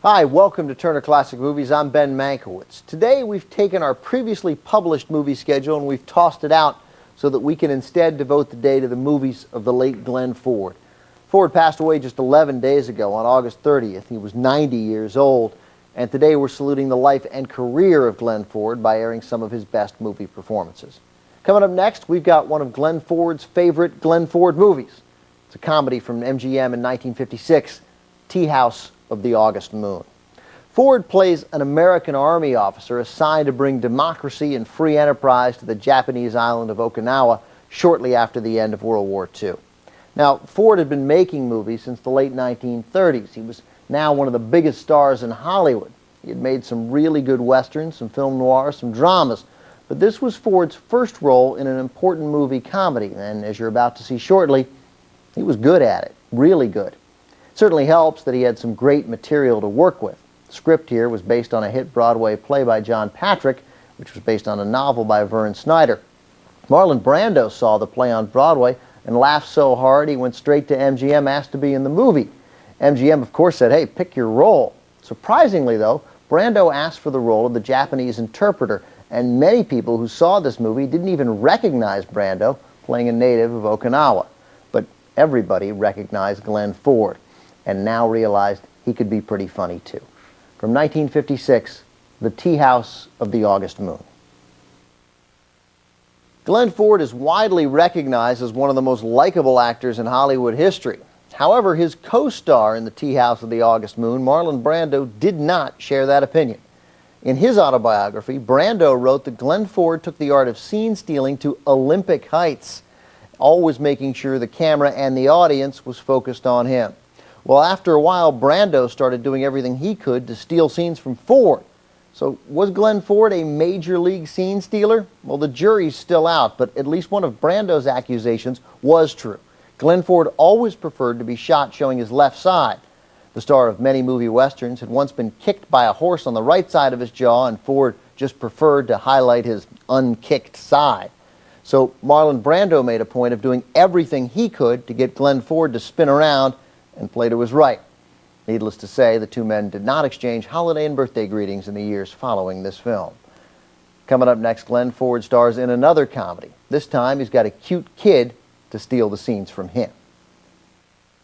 Hi, welcome to Turner Classic Movies. I'm Ben Mankiewicz. Today we've taken our previously published movie schedule and we've tossed it out so that we can instead devote the day to the movies of the late Glenn Ford. Ford passed away just 11 days ago on August 30th. He was 90 years old, and today we're saluting the life and career of Glenn Ford by airing some of his best movie performances. Coming up next, we've got one of Glenn Ford's favorite Glenn Ford movies. It's a comedy from MGM in 1956, Teahouse of the August Moon. Ford plays an American Army officer assigned to bring democracy and free enterprise to the Japanese island of Okinawa shortly after the end of World War II. Now, Ford had been making movies since the late 1930s. He was now one of the biggest stars in Hollywood. He had made some really good westerns, some film noirs, some dramas, but this was Ford's first role in an important movie comedy, and as you're about to see shortly, he was good at it, really good. It certainly helps that he had some great material to work with. The script here was based on a hit Broadway play by John Patrick, which was based on a novel by Vern Snyder. Marlon Brando saw the play on Broadway and laughed so hard he went straight to MGM, asked to be in the movie. MGM, of course, said, hey, pick your role. Surprisingly, though, Brando asked for the role of the Japanese interpreter, and many people who saw this movie didn't even recognize Brando playing a native of Okinawa. But everybody recognized Glenn Ford, and now realized he could be pretty funny, too. From 1956, The Teahouse of the August Moon. Glenn Ford is widely recognized as one of the most likable actors in Hollywood history. However, his co-star in The Teahouse of the August Moon, Marlon Brando, did not share that opinion. In his autobiography, Brando wrote that Glenn Ford took the art of scene stealing to Olympic heights, always making sure the camera and the audience was focused on him. Well, after a while, Brando started doing everything he could to steal scenes from Ford. So was Glenn Ford a major league scene stealer? Well, the jury's still out, but at least one of Brando's accusations was true. Glenn Ford always preferred to be shot showing his left side. The star of many movie westerns had once been kicked by a horse on the right side of his jaw, and Ford just preferred to highlight his unkicked side. So Marlon Brando made a point of doing everything he could to get Glenn Ford to spin around and play to his right. Needless to say, the two men did not exchange holiday and birthday greetings in the years following this film. Coming up next, Glenn Ford stars in another comedy. This time, he's got a cute kid to steal the scenes from him.